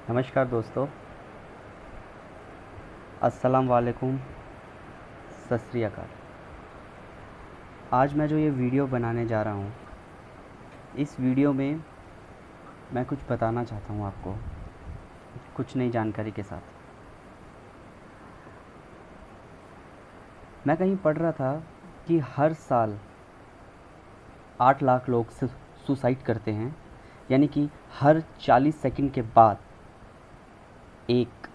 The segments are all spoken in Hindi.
नमस्कार दोस्तों, अस्सलाम वालेकुम, सत श्री अकाल। आज मैं जो ये वीडियो बनाने जा रहा हूँ, इस वीडियो में मैं कुछ बताना चाहता हूँ आपको, कुछ नई जानकारी के साथ। मैं कहीं पढ़ रहा था कि हर साल 8 लाख लोग सुसाइड करते हैं, यानी कि हर 40 सेकंड के बाद एक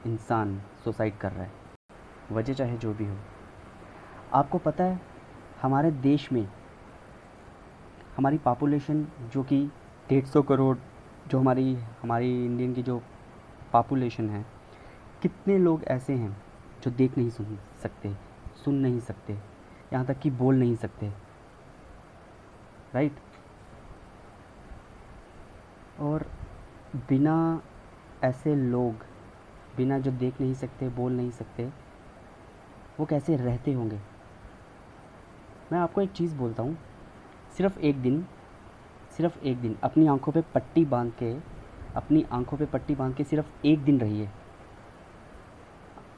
इंसान सुसाइड कर रहा है, वजह चाहे जो भी हो। आपको पता है हमारे देश में हमारी पॉपुलेशन जो कि 150 करोड़, जो हमारी हमारी इंडियन की जो पॉपुलेशन है, कितने लोग ऐसे हैं जो देख नहीं सुन सकते, सुन नहीं सकते, यहाँ तक कि बोल नहीं सकते, राइट? और बिना ऐसे लोग, बिना जो देख नहीं सकते, बोल नहीं सकते, वो कैसे रहते होंगे? मैं आपको एक चीज़ बोलता हूँ, सिर्फ़ एक दिन अपनी आंखों पे पट्टी बांध के, सिर्फ एक दिन रहिए,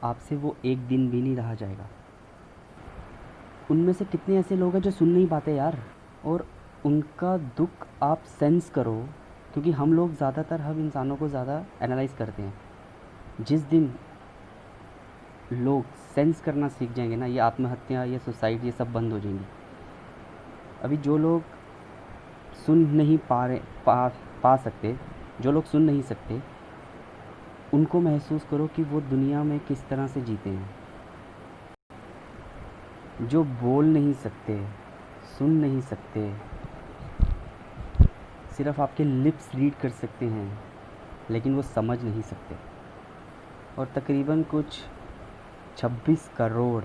आपसे वो एक दिन भी नहीं रहा जाएगा। उनमें से कितने ऐसे लोग हैं जो सुन नहीं पाते यार, और उनका दुख आप सेंस करो, क्योंकि हम इंसानों को ज़्यादा एनालाइज करते हैं। जिस दिन लोग सेंस करना सीख जाएंगे ना, ये आत्महत्या, ये सुसाइड, ये सब बंद हो जाएंगी। अभी जो लोग सुन नहीं पा रहे पा सकते, जो लोग सुन नहीं सकते, उनको महसूस करो कि वो दुनिया में किस तरह से जीते हैं। जो बोल नहीं सकते, सुन नहीं सकते, सिर्फ आपके लिप्स रीड कर सकते हैं, लेकिन वो समझ नहीं सकते। और तकरीबन कुछ 26 करोड़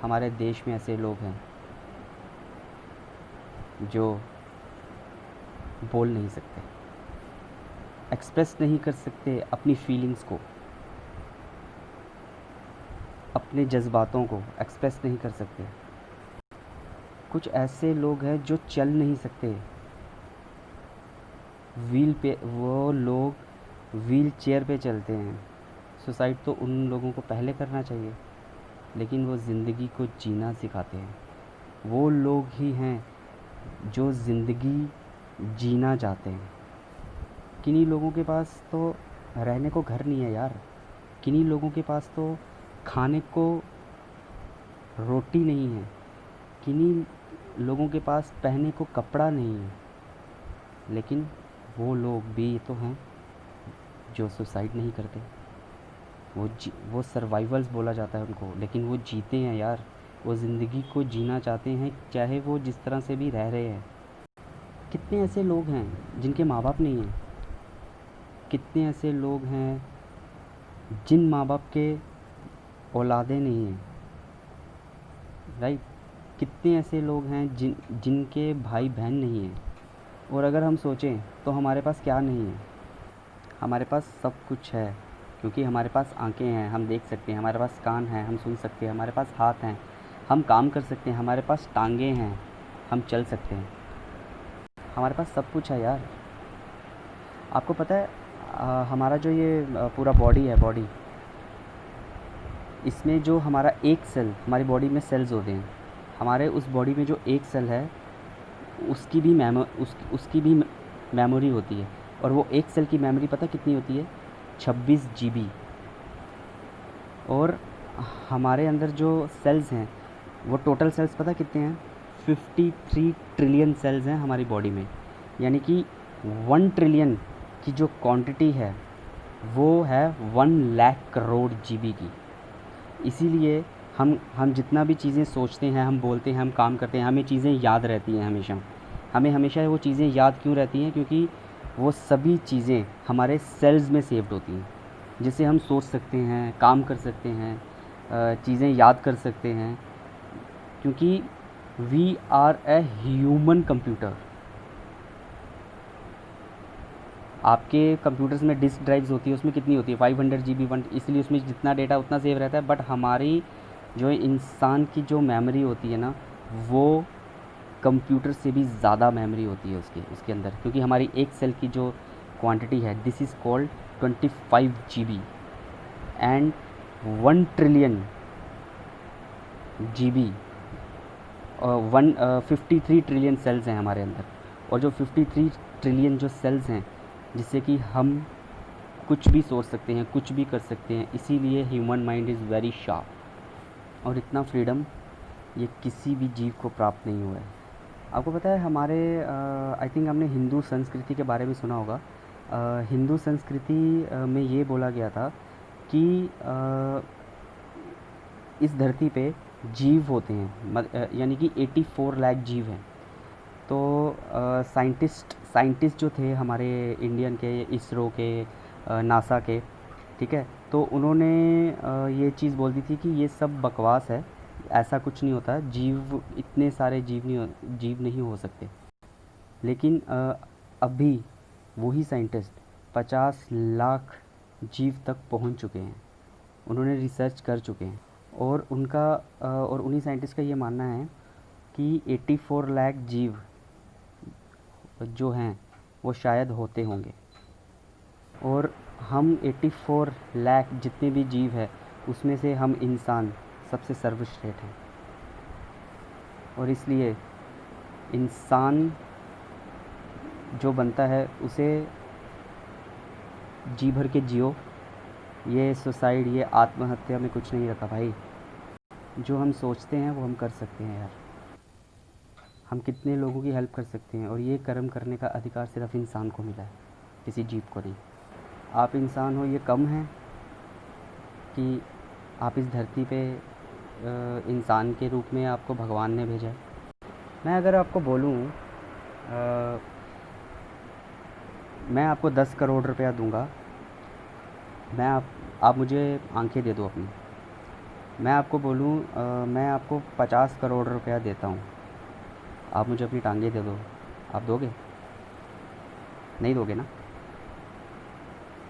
हमारे देश में ऐसे लोग हैं जो बोल नहीं सकते, एक्सप्रेस नहीं कर सकते अपनी फीलिंग्स को, अपने जज्बातों को एक्सप्रेस नहीं कर सकते। कुछ ऐसे लोग हैं जो चल नहीं सकते, वो लोग व्हील चेयर पे चलते हैं। सुसाइड तो उन लोगों को पहले करना चाहिए, लेकिन वो ज़िंदगी को जीना सिखाते हैं। वो लोग ही हैं जो ज़िंदगी जीना चाहते हैं। किन्हीं लोगों के पास तो रहने को घर नहीं है यार, किन्हीं लोगों के पास तो खाने को रोटी नहीं है, किन्हीं लोगों के पास पहनने को कपड़ा नहीं है, लेकिन वो लोग भी तो हैं जो सुसाइड नहीं करते। वो सर्वाइवल्स बोला जाता है उनको, लेकिन वो जीते हैं यार। वो ज़िंदगी को जीना चाहते हैं, चाहे वो जिस तरह से भी रह रहे हैं। कितने ऐसे लोग हैं जिनके माँ बाप नहीं हैं, कितने ऐसे लोग हैं जिन माँ बाप के औलादे नहीं हैं, राइट? कितने ऐसे लोग हैं जिनके भाई बहन नहीं हैं। और अगर हम सोचें तो हमारे पास क्या नहीं है? हमारे पास सब कुछ है, क्योंकि हमारे पास आंखें हैं, हम देख सकते हैं, हमारे पास कान हैं, हम सुन सकते हैं, हमारे पास हाथ हैं, हम काम कर सकते हैं, हमारे पास टांगें हैं, हम चल सकते हैं। हमारे पास सब कुछ है यार। आपको पता है हमारा जो ये पूरा बॉडी है, इसमें जो हमारा एक सेल, हमारी बॉडी में सेल्स होते हैं, हमारे उस बॉडी में जो एक सेल है उसकी भी मेमोरी होती है। और वो एक सेल की मेमोरी पता कितनी होती है? 26 GB। और हमारे अंदर जो सेल्स हैं, वो टोटल सेल्स पता कितने हैं? 53 ट्रिलियन सेल्स हैं हमारी बॉडी में, यानी कि 1 ट्रिलियन की जो क्वांटिटी है वो है 1 लाख करोड़ GB की। इसीलिए हम जितना भी चीज़ें सोचते हैं, हम बोलते हैं, हम काम करते हैं, हमें चीज़ें याद रहती हैं हमेशा। हमें हमेशा वो चीज़ें याद क्यों रहती हैं? क्योंकि वो सभी चीज़ें हमारे सेल्स में सेव्ड होती हैं, जिससे हम सोच सकते हैं, काम कर सकते हैं, चीज़ें याद कर सकते हैं, क्योंकि we are a human computer. आपके कंप्यूटर्स में डिस्क ड्राइव्स होती है, उसमें कितनी होती है? 500 GB, इसलिए उसमें जितना डेटा उतना सेव रहता है। बट हमारी जो इंसान की जो मेमोरी होती है ना, वो कंप्यूटर से भी ज़्यादा मेमोरी होती है उसके अंदर, क्योंकि हमारी एक सेल की जो क्वांटिटी है, this is called 25 GB and 1 trillion GB 53 trillion cells हैं हमारे अंदर। और जो 53 ट्रिलियन जो सेल्स हैं, जिससे कि हम कुछ भी सोच सकते हैं, कुछ भी कर सकते हैं, इसीलिए human mind is very sharp. और इतना फ्रीडम ये किसी भी जीव को प्राप्त नहीं हुआ है। आपको पता है हमारे आई थिंक हमने हिंदू संस्कृति के बारे में सुना होगा। हिंदू संस्कृति में ये बोला गया था कि इस धरती पे जीव होते हैं, यानी कि 84 लाख जीव हैं। तो साइंटिस्ट जो थे हमारे इंडियन के, इसरो के, नासा के, ठीक है, तो उन्होंने ये चीज़ बोल दी थी कि ये सब बकवास है, ऐसा कुछ नहीं होता, जीव इतने सारे जीव नहीं हो सकते। लेकिन अभी वही साइंटिस्ट 50 लाख जीव तक पहुंच चुके हैं, उन्होंने रिसर्च कर चुके हैं। और और उन्हीं साइंटिस्ट का ये मानना है कि 84 लाख जीव जो हैं वो शायद होते होंगे। और हम 84 लाख जितने भी जीव हैं उसमें से हम इंसान सबसे सर्वश्रेष्ठ हैं। और इसलिए इंसान जो बनता है उसे जी भर के जियो। ये सुसाइड, ये आत्महत्या में कुछ नहीं रखा भाई। जो हम सोचते हैं वो हम कर सकते हैं यार। हम कितने लोगों की हेल्प कर सकते हैं, और ये कर्म करने का अधिकार सिर्फ इंसान को मिला है, किसी जीव को नहीं। आप इंसान हो, ये कम है कि आप इस धरती पे इंसान के रूप में आपको भगवान ने भेजा है। मैं अगर आपको बोलूँ मैं आपको 10 करोड़ रुपया दूंगा, आप मुझे आंखें दे दो अपनी। मैं आपको बोलूँ मैं आपको 50 करोड़ रुपया देता हूँ, आप मुझे अपनी टांगें दे दो, आप दोगे? नहीं दोगे ना?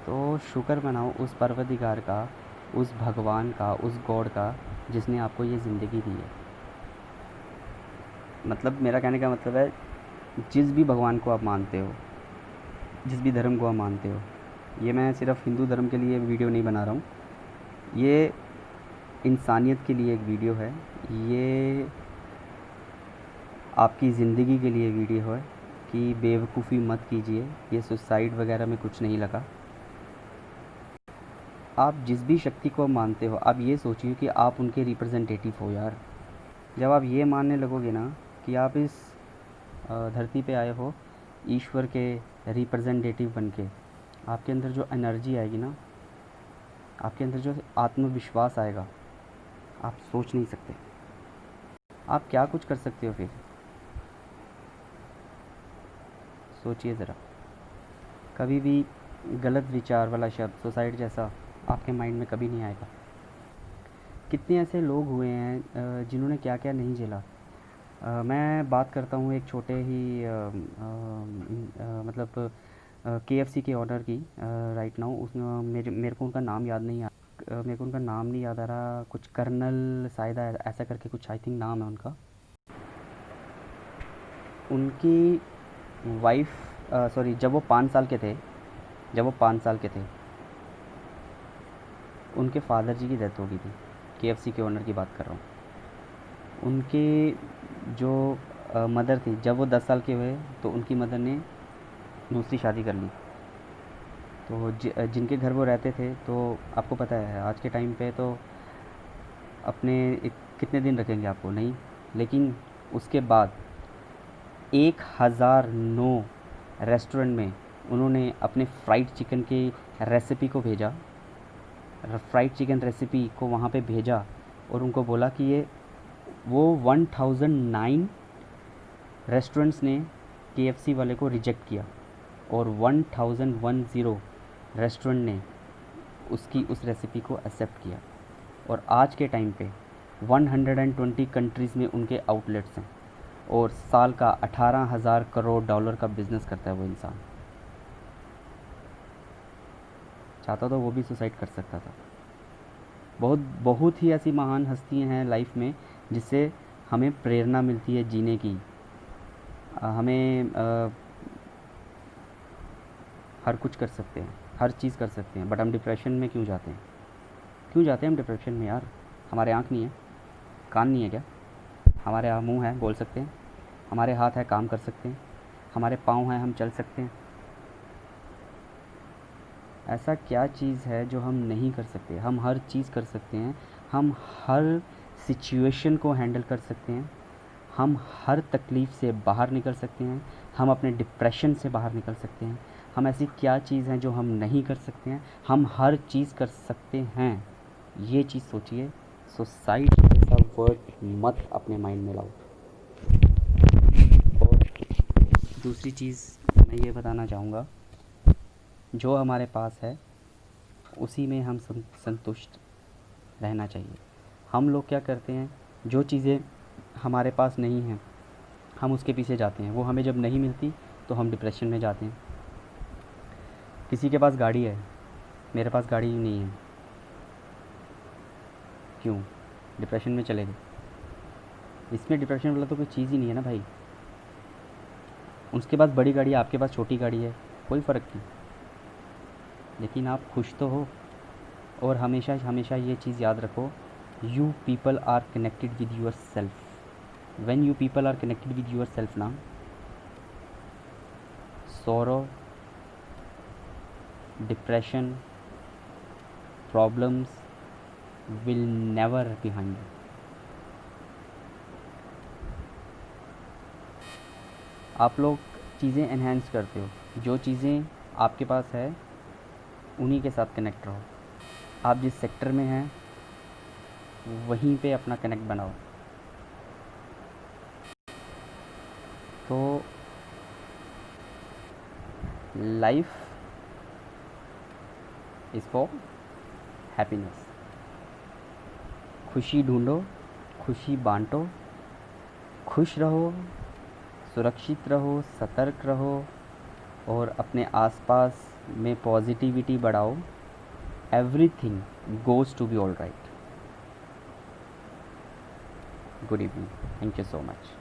तो शुक्र मनाओ उस परवरदिगार का, उस भगवान का, उस गॉड का जिसने आपको ये ज़िंदगी दी है। मतलब मेरा कहने का मतलब है, जिस भी भगवान को आप मानते हो, जिस भी धर्म को आप मानते हो, ये मैं सिर्फ हिंदू धर्म के लिए वीडियो नहीं बना रहा हूँ, ये इंसानियत के लिए एक वीडियो है, ये आपकी ज़िंदगी के लिए वीडियो है कि बेवकूफ़ी मत कीजिए। ये सुसाइड वगैरह में कुछ नहीं लगा। आप जिस भी शक्ति को मानते हो, आप ये सोचिए कि आप उनके रिप्रेजेंटेटिव हो यार। जब आप ये मानने लगोगे ना कि आप इस धरती पे आए हो ईश्वर के रिप्रेजेंटेटिव बन के, आपके अंदर जो एनर्जी आएगी ना, आपके अंदर जो आत्मविश्वास आएगा, आप सोच नहीं सकते। आप क्या कुछ कर सकते हो फिर, सोचिए ज़रा। कभी भी गलत विचार वाला शब्द, सुसाइड जैसा, आपके माइंड में कभी नहीं आएगा। कितने ऐसे लोग हुए हैं जिन्होंने क्या क्या नहीं झेला। मैं बात करता हूँ एक छोटे ही मतलब KFC के ऑनर की। राइट नाउ उस मेरे को उनका नाम याद नहीं मेरे को उनका नाम नहीं याद आ रहा, कुछ कर्नल शायद ऐसा करके कुछ, आई थिंक नाम है उनका। उनकी वाइफ, सॉरी, जब वो 5 साल के थे, उनके फादर जी की डेथ हो गई थी। KFC के ओनर की बात कर रहा हूँ। उनके जो मदर थी, जब वो 10 साल के हुए तो उनकी मदर ने दूसरी शादी कर ली। तो जिनके घर वो रहते थे, तो आपको पता है आज के टाइम पे तो अपने कितने दिन रखेंगे आपको, नहीं। लेकिन उसके बाद 1009 रेस्टोरेंट में उन्होंने अपने फ्राइड चिकन की रेसिपी को भेजा, फ्राइड चिकन रेसिपी को वहाँ पे भेजा, और उनको बोला कि ये वो 1009 रेस्टोरेंट्स ने KFC वाले को रिजेक्ट किया, और 1010 रेस्टोरेंट ने उस रेसिपी को एक्सेप्ट किया। और आज के टाइम पे 120 कंट्रीज़ में उनके आउटलेट्स हैं, और साल का 18,000 करोड़ डॉलर का बिज़नेस करता है वो इंसान। चाहता तो वो भी सुसाइड कर सकता था। बहुत बहुत ही ऐसी महान हस्तियां हैं लाइफ में जिससे हमें प्रेरणा मिलती है जीने की। हमें हर कुछ कर सकते हैं, हर चीज़ कर सकते हैं, बट हम डिप्रेशन में क्यों जाते हैं? क्यों जाते हैं हम डिप्रेशन में यार? हमारे आँख नहीं है, कान नहीं है क्या? हमारे मुंह है, बोल सकते हैं। हमारे हाथ है, काम कर सकते हैं। हमारे पाँव हैं, हम चल सकते हैं। ऐसा क्या चीज़ है जो हम नहीं कर सकते? हम हर चीज़ कर सकते हैं। हम हर सिचुएशन को हैंडल कर सकते हैं। हम हर तकलीफ़ से बाहर निकल सकते हैं। हम अपने डिप्रेशन से बाहर निकल सकते हैं। हम ऐसी क्या चीज़ है जो हम नहीं कर सकते हैं? हम हर चीज़ कर सकते हैं। ये चीज़ सोचिए। सुसाइड जैसा वर्ड मत अपने माइंड में लाओ। और दूसरी चीज़ मैं ये बताना चाहूँगा, जो हमारे पास है उसी में हम संतुष्ट रहना चाहिए। हम लोग क्या करते हैं, जो चीज़ें हमारे पास नहीं हैं हम उसके पीछे जाते हैं। वो हमें जब नहीं मिलती तो हम डिप्रेशन में जाते हैं। किसी के पास गाड़ी है, मेरे पास गाड़ी ही नहीं है, क्यों? डिप्रेशन में चले गए। इसमें डिप्रेशन वाला तो कोई चीज़ ही नहीं है ना भाई। उसके पास बड़ी गाड़ी है, आपके पास छोटी गाड़ी है, कोई फ़र्क नहीं, लेकिन आप खुश तो हो। और हमेशा हमेशा ये चीज़ याद रखो, you people are connected with yourself. When you people are connected with yourself ना, sorrow, depression, problems will never behind you. आप लोग चीज़ें एनहेंस करते हो, जो चीज़ें आपके पास है उन्हीं के साथ कनेक्ट रहो। आप जिस सेक्टर में हैं वहीं पे अपना कनेक्ट बनाओ। तो लाइफ इज़ फॉर हैप्पीनेस। खुशी ढूंढो, खुशी बांटो, खुश रहो, सुरक्षित रहो, सतर्क रहो और अपने आसपास में पॉजिटिविटी बढ़ाओ। Everything goes to be all right. Good evening. Thank you so much.